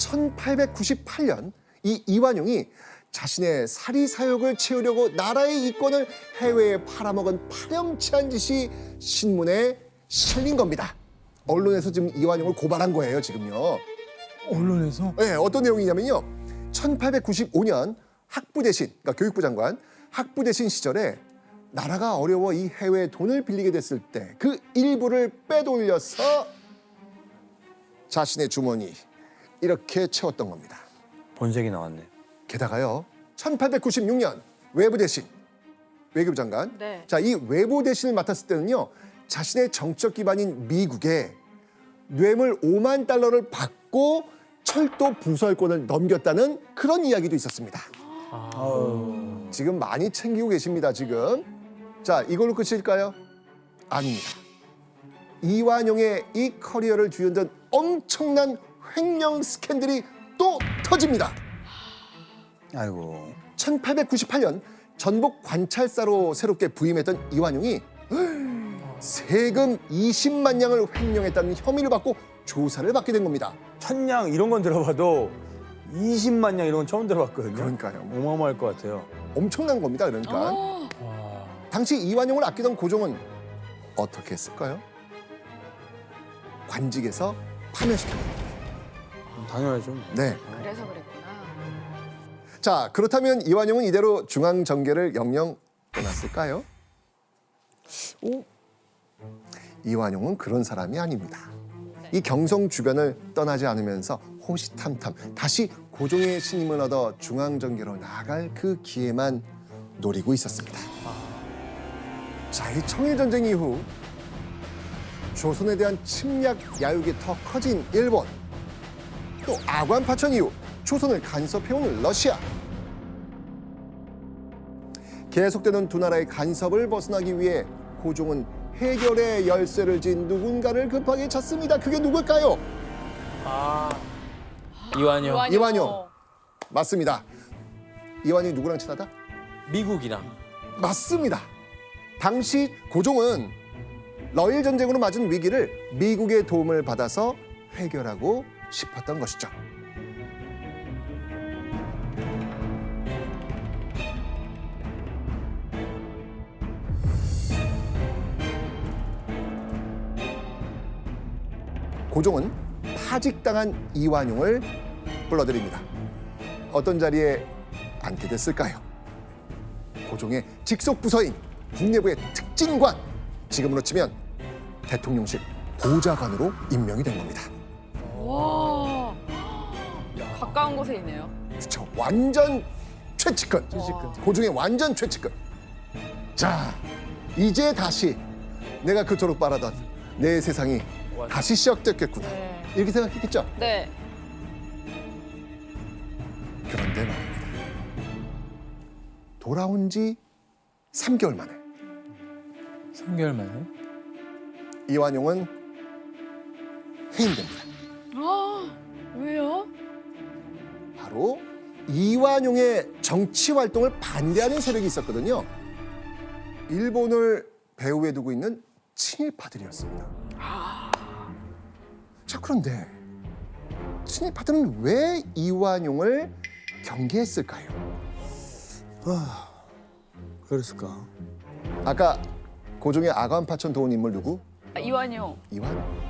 1898년 이 이완용이 자신의 사리 사욕을 채우려고 나라의 이권을 해외에 팔아먹은 파렴치한 짓이 신문에 실린 겁니다. 언론에서 지금 이완용을 고발한 거예요, 지금요. 언론에서? 네, 어떤 내용이냐면요. 1895년 학부 대신, 그러니까 교육부 장관, 학부 대신 시절에 나라가 어려워 이 해외에 돈을 빌리게 됐을 때 그 일부를 빼돌려서 자신의 주머니 이렇게 채웠던 겁니다. 본색이 나왔네. 게다가요, 1896년 외부 대신, 외교부 장관. 네. 자, 이 외부 대신을 맡았을 때는요, 자신의 정적 기반인 미국에 뇌물 5만 달러를 받고 철도 부설권을 넘겼다는 그런 이야기도 있었습니다. 지금 많이 챙기고 계십니다, 지금. 자, 이걸로 끝일까요? 아닙니다. 이완용의 이 커리어를 뒤흔든 엄청난 횡령 스캔들이 또 터집니다. 아이고. 1898년 전북 관찰사로 새롭게 부임했던 이완용이 세금 20만 냥을 횡령했다는 혐의를 받고 조사를 받게 된 겁니다. 천냥 이런 건 들어봐도 20만 냥 이런 건 처음 들어봤거든요. 그러니까요. 어마어마할 것 같아요. 엄청난 겁니다. 그러니까. 당시 이완용을 아끼던 고종은 어떻게 했을까요? 관직에서 파면시켰습니다. 당연하죠. 네. 그래서 그랬구나. 자, 그렇다면 이완용은 이대로 중앙정계를 영영 떠났을까요? 이완용은 그런 사람이 아닙니다. 이 경성 주변을 떠나지 않으면서 호시탐탐 다시 고종의 신임을 얻어 중앙정계로 나아갈 그 기회만 노리고 있었습니다. 자, 이 청일전쟁 이후 조선에 대한 침략 야욕이 더 커진 일본, 또 아관 파천 이후 조선을 간섭해온 러시아. 계속되는 두 나라의 간섭을 벗어나기 위해 고종은 해결의 열쇠를 쥔 누군가를 급하게 찾습니다. 그게 누굴까요? 이완용. 이완용. 맞습니다. 이완용이 누구랑 친하다? 미국이랑. 맞습니다. 당시 고종은 러일 전쟁으로 맞은 위기를 미국의 도움을 받아서 해결하고 싶었던 것이죠. 고종은 파직당한 이완용을 불러들입니다. 어떤 자리에 앉게 됐을까요? 고종의 직속 부서인 국내부의 특진관, 지금으로 치면 대통령실 보좌관으로 임명이 된 겁니다. 와. 가까운 곳에 있네요. 그렇죠. 완전 최측근. 고종의 완전 최측근. 자, 이제 다시 내가 그토록 바라던 내 세상이 다시 시작됐겠구나. 네. 이렇게 생각했겠죠? 네. 그런데 말입니다. 돌아온 지 3개월 만에 3개월 만에. 이완용은 해임됩니다. 왜요? 바로 이완용의 정치 활동을 반대하는 세력이 있었거든요. 일본을 배후에 두고 있는 친일파들이었습니다. 자, 그런데 친일파들은 왜 이완용을 경계했을까요? 그랬을까? 아까 고종의 아관 파천 도운 인물 누구? 이완용. 이완용.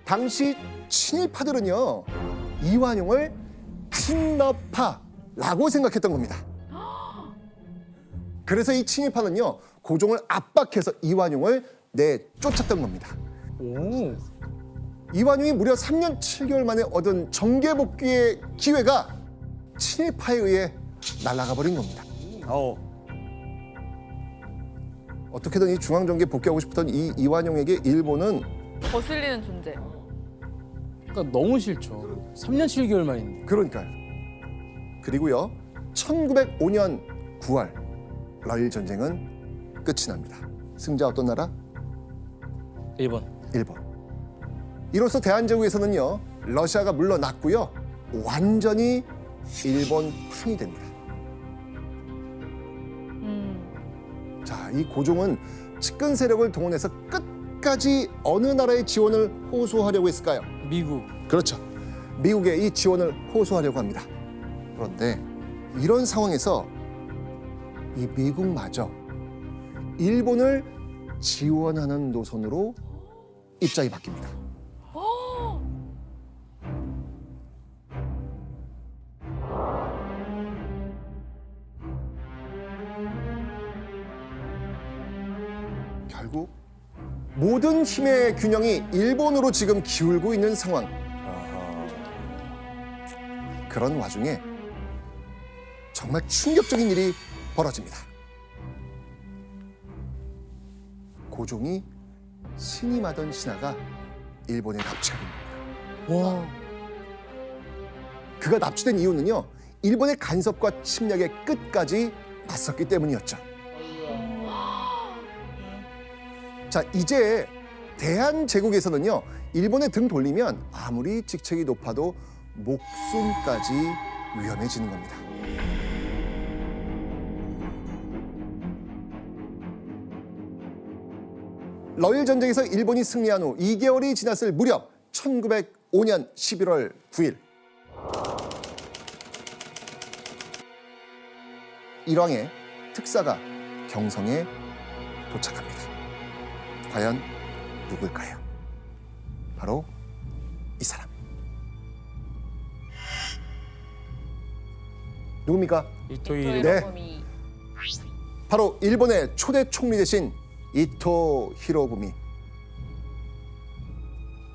당시 친일파들은요, 이완용을 친러파라고 생각했던 겁니다. 그래서 이 친일파는요, 고종을 압박해서 이완용을 내쫓았던 겁니다. 이완용이 무려 3년 7개월 만에 얻은 정계 복귀의 기회가 친일파에 의해 날아가 버린 겁니다. 어떻게든 이 중앙정계에 복귀하고 싶었던 이 이완용에게 일본은 거슬리는 존재. 그러니까 너무 싫죠. 3년 7개월 만인데. 그러니까요. 그리고요, 1905년 9월 러일 전쟁은 끝이 납니다. 승자 어떤 나라? 일본. 일본. 이로써 대한제국에서는요, 러시아가 물러났고요, 완전히 일본 편이 됩니다. 자, 이 고종은 측근 세력을 동원해서 끝까지 어느 나라의 지원을 호소하려고 했을까요? 미국. 그렇죠. 미국의 이 지원을 호소하려고 합니다. 그런데 이런 상황에서 이 미국마저 일본을 지원하는 노선으로 입장이 바뀝니다. 결국 모든 힘의 균형이 일본으로 지금 기울고 있는 상황. 그런 와중에 정말 충격적인 일이 벌어집니다. 고종이 신임하던 신하가 일본에 납치가 됩니다. 와. 그가 납치된 이유는요, 일본의 간섭과 침략의 끝까지 맞섰기 때문이었죠. 자, 이제 대한제국에서는요, 일본에 등 돌리면 아무리 직책이 높아도 목숨까지 위험해지는 겁니다. 러일 전쟁에서 일본이 승리한 후 2개월이 지났을 무렵 1905년 11월 9일 일왕의 특사가 경성에 도착합니다. 과연 누굴까요? 바로 이 사람. 누굽니까? 이토이. 네. 히로부미. 바로 일본의 초대 총리 되신 이토 히로부미.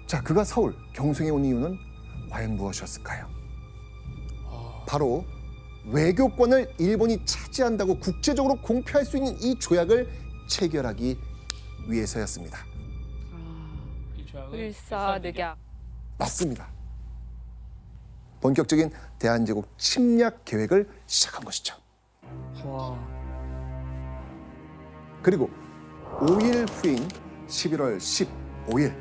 자, 그가 서울 경성에 온 이유는 과연 무엇이었을까요? 바로 외교권을 일본이 차지한다고 국제적으로 공표할 수 있는 이 조약을 체결하기 위해서였습니다. 일사늑약. 맞습니다. 본격적인 대한제국 침략 계획을 시작한 것이죠. 와. 그리고 5일 후인 11월 15일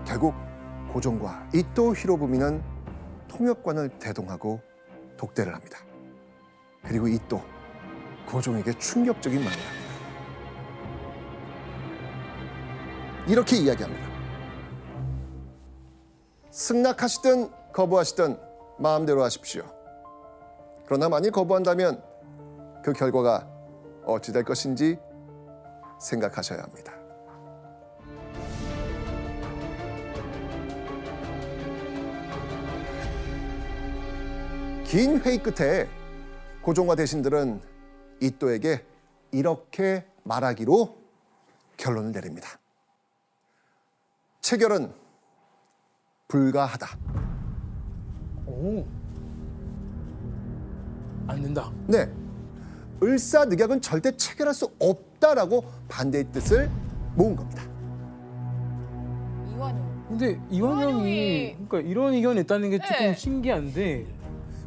결국 고종과 이토 히로부미는 통역관을 대동하고 독대를 합니다. 그리고 이토 고종에게 충격적인 말을 합니다. 이렇게 이야기합니다. 승낙하시든 거부하시든 마음대로 하십시오. 그러나 만일 거부한다면 그 결과가 어찌 될 것인지 생각하셔야 합니다. 긴 회의 끝에 고종과 대신들은 이토에게 이렇게 말하기로 결론을 내립니다. 체결은 불가하다. 오. 안 된다. 네, 을사늑약은 절대 체결할 수 없다라고 반대의 뜻을 모은 겁니다. 이완용. 근데 이완용이 그러니까 이런 의견을 냈다는 게 조금 네. 신기한데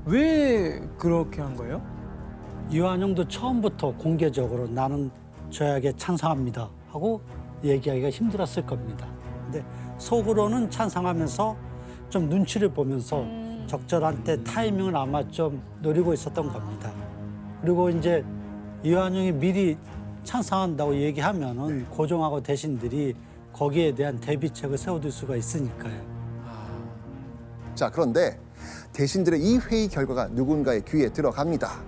왜 그렇게 한 거예요? 이완용도 처음부터 공개적으로 나는 조약에 찬성합니다 하고 얘기하기가 힘들었을 겁니다. 근데 속으로는 찬성하면서 좀 눈치를 보면서 적절한 때 타이밍을 아마 좀 노리고 있었던 겁니다. 그리고 이제 이완용이 미리 찬성한다고 얘기하면은 고종하고 대신들이 거기에 대한 대비책을 세워둘 수가 있으니까요. 자, 그런데 대신들의 이 회의 결과가 누군가의 귀에 들어갑니다.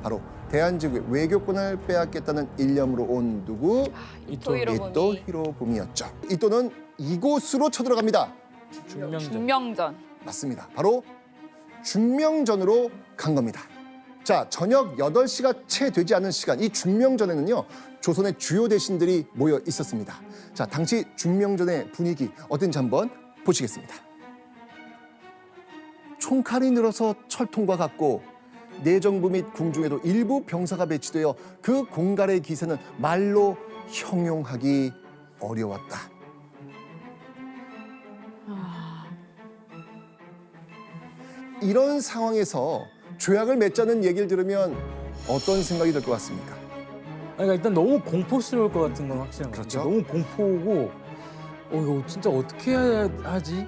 바로 대한제국의 외교권을 빼앗겠다는 일념으로 온 누구? 이토 이토 히로부미. 히로부미였죠. 이토는 이곳으로 쳐들어갑니다. 중명전. 중명전. 맞습니다. 바로 중명전으로 간 겁니다. 자, 저녁 8시가 채 되지 않은 시간, 이 중명전에는요, 조선의 주요 대신들이 모여 있었습니다. 자, 당시 중명전의 분위기 어떤지 한번 보시겠습니다. 총칼이 늘어서 철통과 같고 내정부 및 궁중에도 일부 병사가 배치되어 그 공갈의 기세는 말로 형용하기 어려웠다. 이런 상황에서 조약을 맺자는 얘기를 들으면 어떤 생각이 들 것 같습니까? 그러니까 일단 너무 공포스러울 것 같은 건 확실한 것 그렇죠. 같아요. 너무 공포고 이거 진짜 어떻게 해야 하지?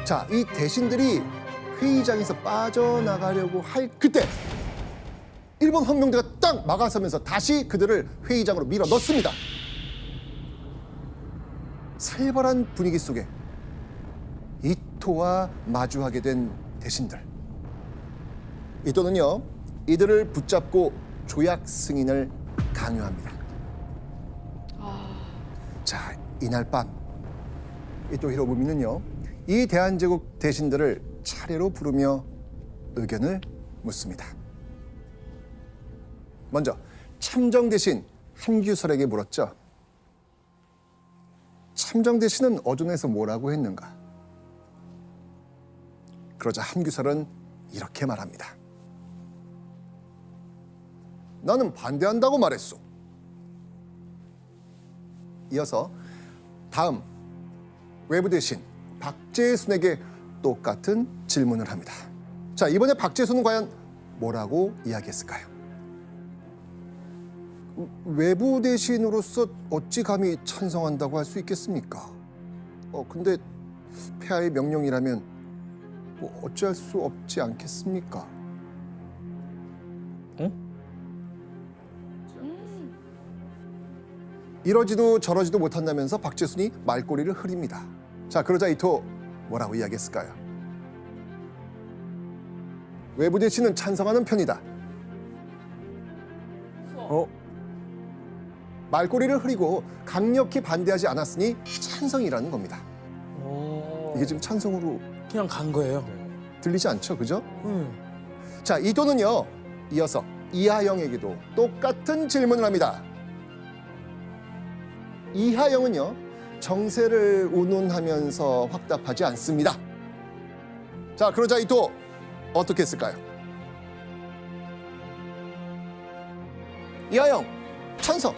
자, 이 대신들이 회의장에서 빠져나가려고 할 그때 일본 헌병대가 딱 막아서면서 다시 그들을 회의장으로 밀어 넣습니다. 살벌한 분위기 속에 이토와 마주하게 된 대신들. 이토는요, 이들을 붙잡고 조약 승인을 강요합니다. 자, 이날 밤 이토 히로부미는요, 이 대한제국 대신들을 차례로 부르며 의견을 묻습니다. 먼저 참정 대신 한규설에게 물었죠. 참정 대신은 어존에서 뭐라고 했는가? 그러자 한규설은 이렇게 말합니다. 나는 반대한다고 말했소. 이어서 다음 외부 대신 박재순에게 똑같은 질문을 합니다. 자, 이번에 박재순은 과연 뭐라고 이야기했을까요? 외부 대신으로서 어찌 감히 찬성한다고 할 수 있겠습니까? 근데 폐하의 명령이라면 뭐 어찌할 수 없지 않겠습니까? 이러지도 저러지도 못한다면서 박재순이 말꼬리를 흐립니다. 자, 그러자 이토 뭐라고 이야기했을까요? 외부 대신은 찬성하는 편이다. 말꼬리를 흐리고 강력히 반대하지 않았으니 찬성이라는 겁니다. 이게 지금 찬성으로 그냥 간 거예요. 들리지 않죠, 그죠? 자, 이토는요, 이어서 이하영에게도 똑같은 질문을 합니다. 이하영은요, 정세를 운운하면서 확답하지 않습니다. 자, 그러자 이토 어떻게 했을까요? 이하영 찬성.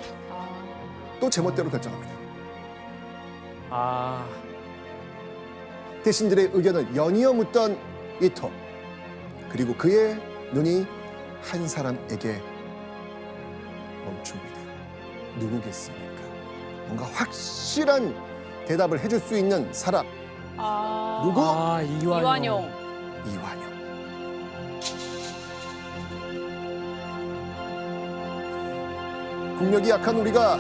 또 제멋대로 결정합니다. 대신들의 의견을 연이어 묻던 이토. 그리고 그의 눈이 한 사람에게 멈춥니다. 누구겠습니까? 뭔가 확실한 대답을 해줄 수 있는 사람. 누구? 이완용. 이완용. 국력이 약한 우리가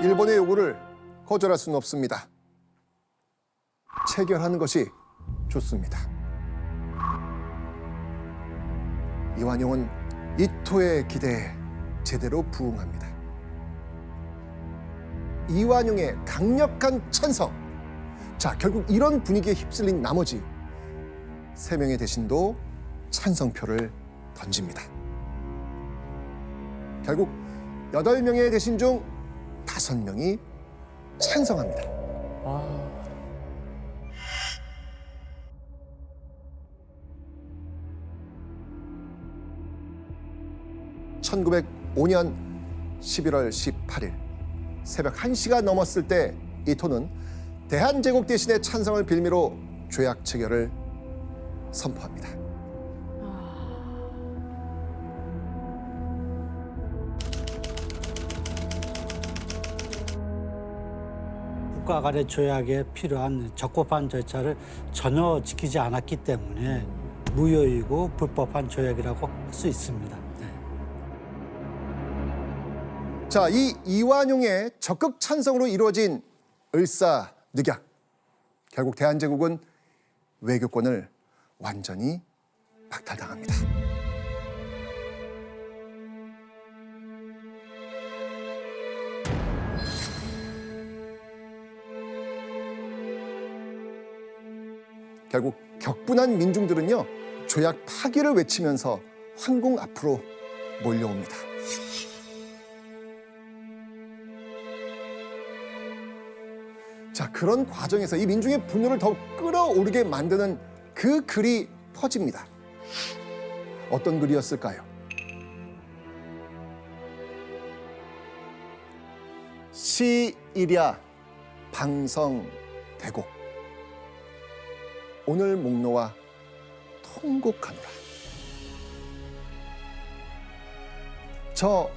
일본의 요구를 거절할 수는 없습니다. 체결하는 것이 좋습니다. 이완용은 이토의 기대에 제대로 부응합니다. 이완용의 강력한 찬성. 자, 결국 이런 분위기에 휩쓸린 나머지 3명의 대신도 찬성표를 던집니다. 결국 8명의 대신 중 5명이 찬성합니다. 1905년 11월 18일 새벽 1시가 넘었을 때 이토는 대한제국 대신의 찬성을 빌미로 조약 체결을 선포합니다. 국가 간의 조약에 필요한 적법한 절차를 전혀 지키지 않았기 때문에 무효이고 불법한 조약이라고 할 수 있습니다. 자, 이 이완용의 적극 찬성으로 이루어진 을사늑약. 결국 대한제국은 외교권을 완전히 박탈당합니다. 결국 격분한 민중들은요, 조약 파기를 외치면서 황궁 앞으로 몰려옵니다. 자, 그런 과정에서 이 민중의 분노를 더욱 끌어오르게 만드는 그 글이 퍼집니다. 어떤 글이었을까요? 시일야 방성대곡 오늘 목노와 통곡하노라. 저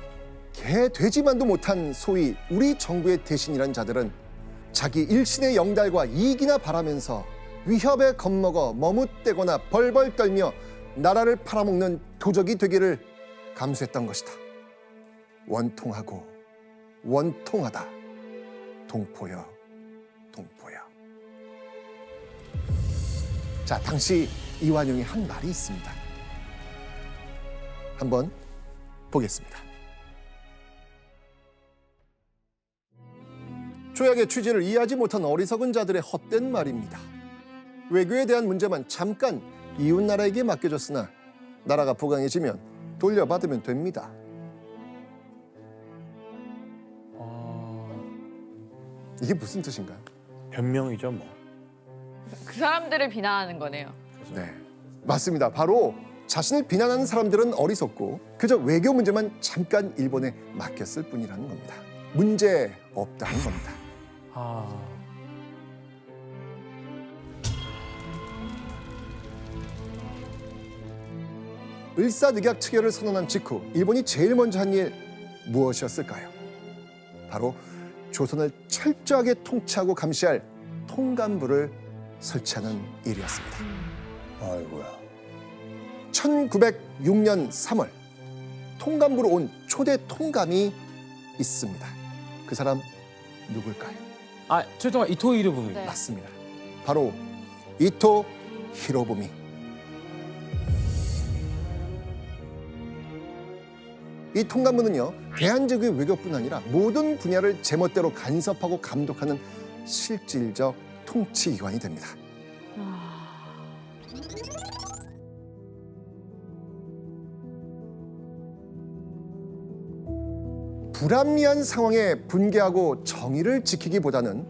개 돼지만도 못한 소위 우리 정부의 대신이란 자들은 자기 일신의 영달과 이익이나 바라면서 위협에 겁먹어 머뭇대거나 벌벌 떨며 나라를 팔아먹는 도적이 되기를 감수했던 것이다. 원통하고 원통하다. 동포여, 동포여. 자, 당시 이완용이 한 말이 있습니다. 한번 보겠습니다. 조약의 취지를 이해하지 못한 어리석은 자들의 헛된 말입니다. 외교에 대한 문제만 잠깐 이웃나라에게 맡겨줬으나 나라가 부강해지면 돌려받으면 됩니다. 이게 무슨 뜻인가요? 변명이죠 뭐. 그 사람들을 비난하는 거네요. 네, 맞습니다. 바로 자신을 비난하는 사람들은 어리석고 그저 외교 문제만 잠깐 일본에 맡겼을 뿐이라는 겁니다. 문제 없다는 겁니다. 을사늑약 체결을 선언한 직후 일본이 제일 먼저 한 일 무엇이었을까요? 바로 조선을 철저하게 통치하고 감시할 통감부를 설치하는 일이었습니다. 아이고야. 1906년 3월 통감부로 온 초대 통감이 있습니다. 그 사람 누굴까요? 아, 최동아 이토 히로부미. 네. 맞습니다. 바로 이토 히로부미. 이 통감부는요, 대한제국의 외교뿐 아니라 모든 분야를 제멋대로 간섭하고 감독하는 실질적 통치기관이 됩니다. 불합리한 상황에 분개하고 정의를 지키기보다는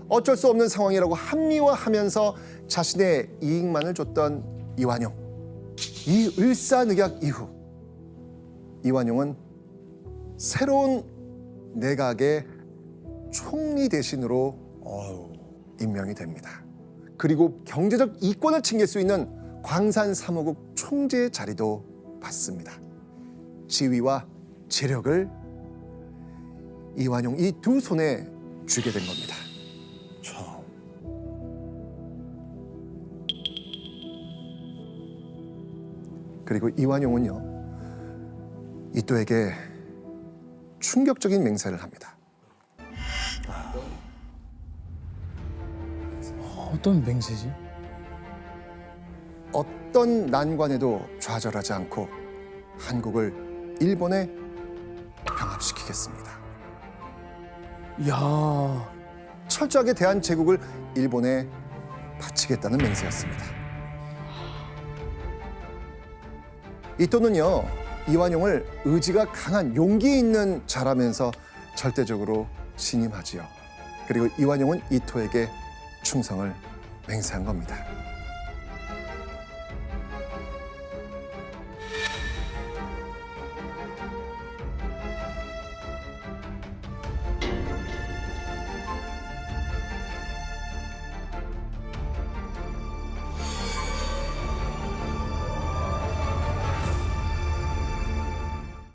어쩔 수 없는 상황이라고 합리화하면서 자신의 이익만을 줬던 이완용. 이 을사늑약 이후 이완용은 새로운 내각의 총리 대신으로 임명이 됩니다. 그리고 경제적 이권을 챙길 수 있는 광산사무국 총재 자리도 받습니다. 지위와 재력을 이완용 이 두 손에 쥐게 된 겁니다. 참. 그리고 이완용은요, 이토에게 충격적인 맹세를 합니다. 어떤 맹세지? 어떤 난관에도 좌절하지 않고 한국을 일본에 병합시키겠습니다. 이야. 철저하게 대한제국을 일본에 바치겠다는 맹세였습니다. 이토는요, 이완용을 의지가 강한 용기 있는 자라면서 절대적으로 신임하지요. 그리고 이완용은 이토에게 충성을 맹세한 겁니다.